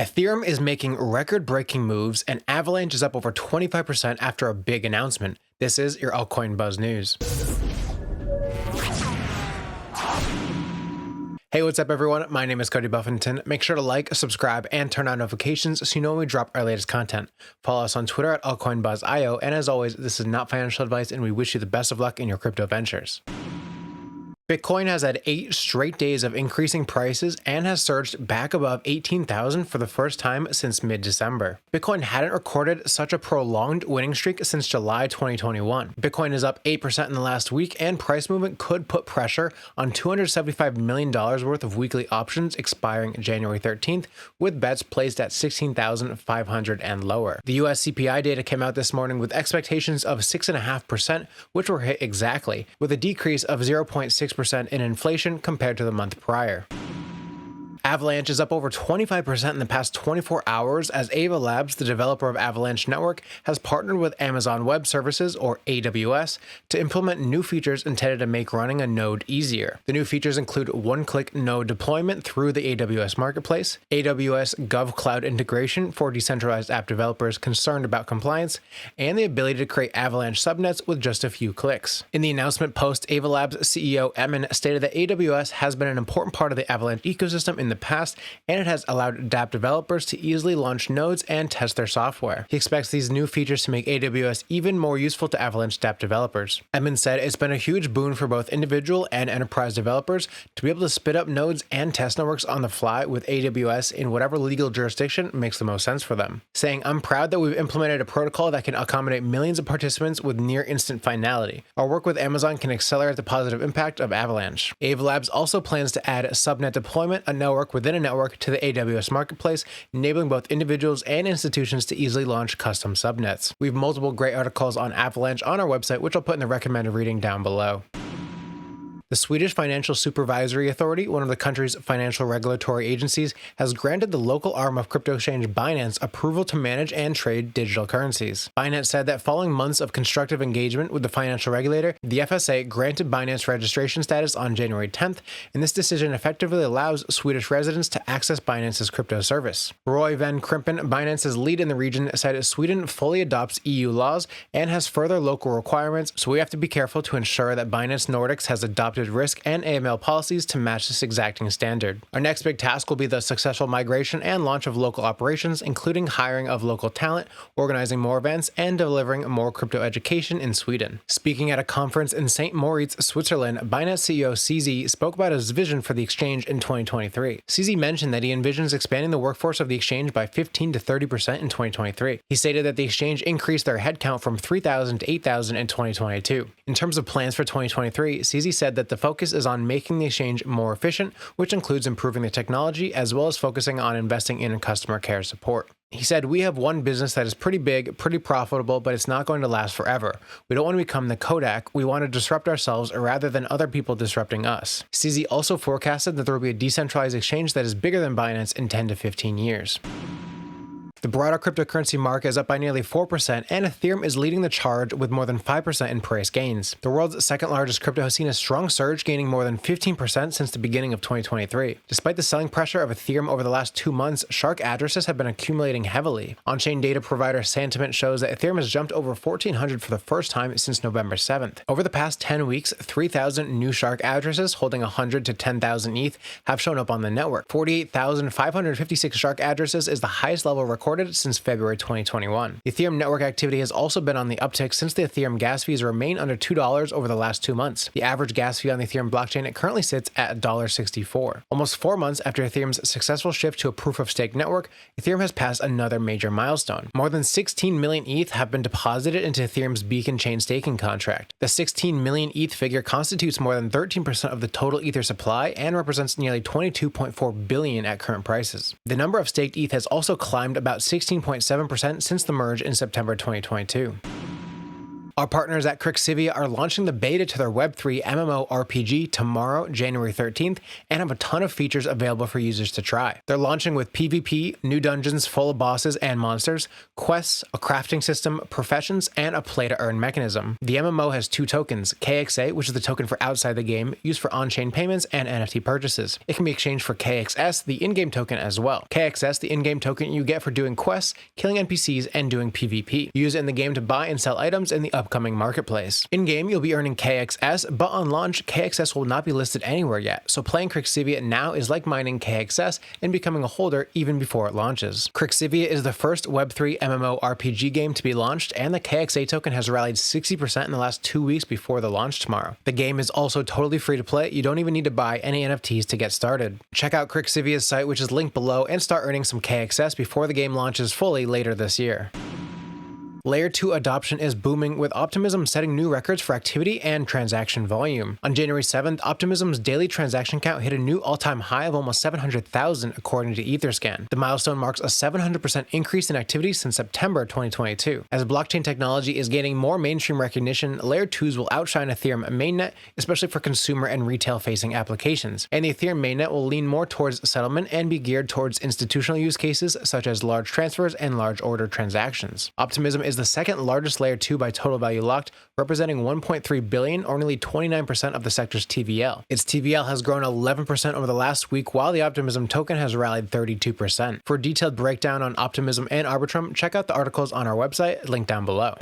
Ethereum is making record-breaking moves, and Avalanche is up over 25% after a big announcement. This is your Altcoin Buzz news. Hey, what's up everyone? My name is Cody Buffington. Make sure to like, subscribe, and turn on notifications so you know when we drop our latest content. Follow us on Twitter at AltcoinBuzzIO, and as always, this is not financial advice and we wish you the best of luck in your crypto ventures. Bitcoin has had 8 straight days of increasing prices and has surged back above 18,000 for the first time since mid-December. Bitcoin hadn't recorded such a prolonged winning streak since July 2021. Bitcoin is up 8% in the last week, and price movement could put pressure on $275 million worth of weekly options expiring January 13th, with bets placed at 16,500 and lower. The US CPI data came out this morning with expectations of 6.5%, which were hit exactly, with a decrease of 0.6% in inflation compared to the month prior. Avalanche is up over 25% in the past 24 hours as AVAX, the developer of Avalanche Network, has partnered with Amazon Web Services, or AWS, to implement new features intended to make running a node easier. The new features include one-click node deployment through the AWS Marketplace, AWS GovCloud integration for decentralized app developers concerned about compliance, and the ability to create Avalanche subnets with just a few clicks. In the announcement post, AVALabs CEO Emin stated that AWS has been an important part of the Avalanche ecosystem in the past, and it has allowed dApp developers to easily launch nodes and test their software. He expects these new features to make AWS even more useful to Avalanche dApp developers. Emin said it's been a huge boon for both individual and enterprise developers to be able to spit up nodes and test networks on the fly with AWS in whatever legal jurisdiction makes the most sense for them. Saying, "I'm proud that we've implemented a protocol that can accommodate millions of participants with near instant finality. Our work with Amazon can accelerate the positive impact of Avalanche." AVALabs also plans to add subnet deployment, a network within a network, to the AWS Marketplace, enabling both individuals and institutions to easily launch custom subnets. We have multiple great articles on Avalanche on our website, which I'll put in the recommended reading down below. The Swedish Financial Supervisory Authority, one of the country's financial regulatory agencies, has granted the local arm of crypto exchange Binance approval to manage and trade digital currencies. Binance said that following months of constructive engagement with the financial regulator, the FSA granted Binance registration status on January 10th, and this decision effectively allows Swedish residents to access Binance's crypto service. Roy van Krimpen, Binance's lead in the region, said Sweden fully adopts EU laws and has further local requirements, so we have to be careful to ensure that Binance Nordics has adopted risk and AML policies to match this exacting standard. Our next big task will be the successful migration and launch of local operations, including hiring of local talent, organizing more events, and delivering more crypto education in Sweden. Speaking at a conference in St. Moritz, Switzerland, Binance CEO CZ spoke about his vision for the exchange in 2023. CZ mentioned that he envisions expanding the workforce of the exchange by 15 to 30% in 2023. He stated that the exchange increased their headcount from 3,000 to 8,000 in 2022. In terms of plans for 2023, CZ said that the focus is on making the exchange more efficient, which includes improving the technology as well as focusing on investing in customer care support. He said, "We have one business that is pretty big, pretty profitable, but it's not going to last forever. We don't want to become the Kodak. We want to disrupt ourselves rather than other people disrupting us." CZ also forecasted that there will be a decentralized exchange that is bigger than Binance in 10 to 15 years. The broader cryptocurrency market is up by nearly 4%, and Ethereum is leading the charge with more than 5% in price gains. The world's second largest crypto has seen a strong surge, gaining more than 15% since the beginning of 2023. Despite the selling pressure of Ethereum over the last 2 months, shark addresses have been accumulating heavily. On-chain data provider Sentiment shows that Ethereum has jumped over 1,400 for the first time since November 7th. Over the past 10 weeks, 3,000 new shark addresses holding 100 to 10,000 ETH have shown up on the network. 48,556 shark addresses is the highest level recorded since February 2021. The Ethereum network activity has also been on the uptick since the Ethereum gas fees remain under $2 over the last 2 months. The average gas fee on the Ethereum blockchain currently sits at $1.64. Almost 4 months after Ethereum's successful shift to a proof-of-stake network, Ethereum has passed another major milestone. More than 16 million ETH have been deposited into Ethereum's Beacon chain staking contract. The 16 million ETH figure constitutes more than 13% of the total Ether supply and represents nearly 22.4 billion at current prices. The number of staked ETH has also climbed about 16.7% since the merge in September 2022. Our partners at Kryxivia are launching the beta to their Web3 MMORPG tomorrow, January 13th, and have a ton of features available for users to try. They're launching with PvP, new dungeons full of bosses and monsters, quests, a crafting system, professions, and a play-to-earn mechanism. The MMO has two tokens, KXA, which is the token for outside the game, used for on-chain payments and NFT purchases. It can be exchanged for KXS, the in-game token as well. KXS, the in-game token you get for doing quests, killing NPCs, and doing PvP. Use it in the game to buy and sell items in the upcoming marketplace. In-game, you'll be earning KXS, but on launch, KXS will not be listed anywhere yet, so playing Kryxivia now is like mining KXS and becoming a holder even before it launches. Kryxivia is the first Web3 MMORPG game to be launched, and the KXA token has rallied 60% in the last 2 weeks before the launch tomorrow. The game is also totally free to play. You don't even need to buy any NFTs to get started. Check out Kryxivia's site, which is linked below, and start earning some KXS before the game launches fully later this year. Layer 2 adoption is booming, with Optimism setting new records for activity and transaction volume. On January 7th, Optimism's daily transaction count hit a new all-time high of almost 700,000 according to Etherscan. The milestone marks a 700% increase in activity since September 2022. As blockchain technology is gaining more mainstream recognition, Layer 2s will outshine Ethereum mainnet, especially for consumer and retail-facing applications. And the Ethereum mainnet will lean more towards settlement and be geared towards institutional use cases such as large transfers and large order transactions. Optimism is the second largest Layer 2 by total value locked, representing 1.3 billion, or nearly 29% of the sector's TVL. Its TVL has grown 11% over the last week, while the Optimism token has rallied 32%. For a detailed breakdown on Optimism and Arbitrum, check out the articles on our website, linked down below.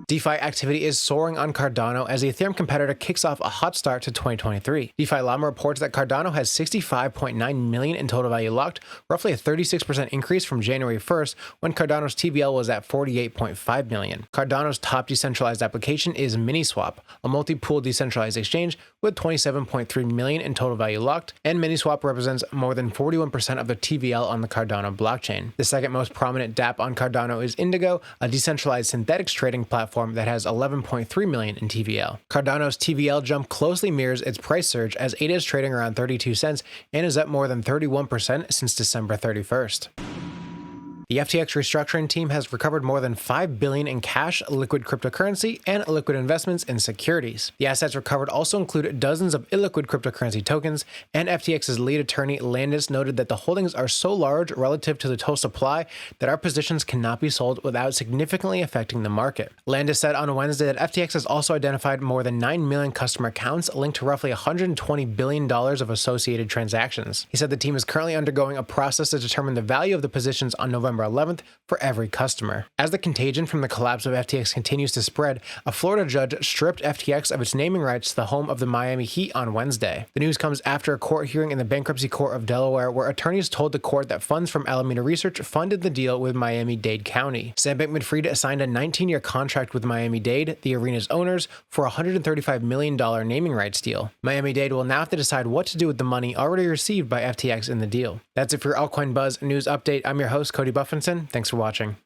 DeFi activity is soaring on Cardano as the Ethereum competitor kicks off a hot start to 2023. DeFi Llama reports that Cardano has 65.9 million in total value locked, roughly a 36% increase from January 1st, when Cardano's TVL was at 48.5 million. Cardano's top decentralized application is Miniswap, a multi-pool decentralized exchange with 27.3 million in total value locked, and Miniswap represents more than 41% of the TVL on the Cardano blockchain. The second most prominent dApp on Cardano is Indigo, a decentralized synthetics trading platform that has 11.3 million in TVL. Cardano's TVL jump closely mirrors its price surge, as ATH is trading around 32 cents and is up more than 31% since December 31st. The FTX restructuring team has recovered more than $5 billion in cash, liquid cryptocurrency, and liquid investments in securities. The assets recovered also include dozens of illiquid cryptocurrency tokens, and FTX's lead attorney Landis noted that the holdings are so large relative to the total supply that our positions cannot be sold without significantly affecting the market. Landis said on Wednesday that FTX has also identified more than 9 million customer accounts linked to roughly $120 billion of associated transactions. He said the team is currently undergoing a process to determine the value of the positions on November 11th for every customer. As the contagion from the collapse of FTX continues to spread, a Florida judge stripped FTX of its naming rights to the home of the Miami Heat on Wednesday. The news comes after a court hearing in the Bankruptcy Court of Delaware, where attorneys told the court that funds from Alameda Research funded the deal with Miami-Dade County. Sam Bankman-Fried signed a 19-year contract with Miami-Dade, the arena's owners, for a $135 million naming rights deal. Miami-Dade will now have to decide what to do with the money already received by FTX in the deal. That's it for your Altcoin Buzz news update. I'm your host, Cody Buffington. Thanks for watching.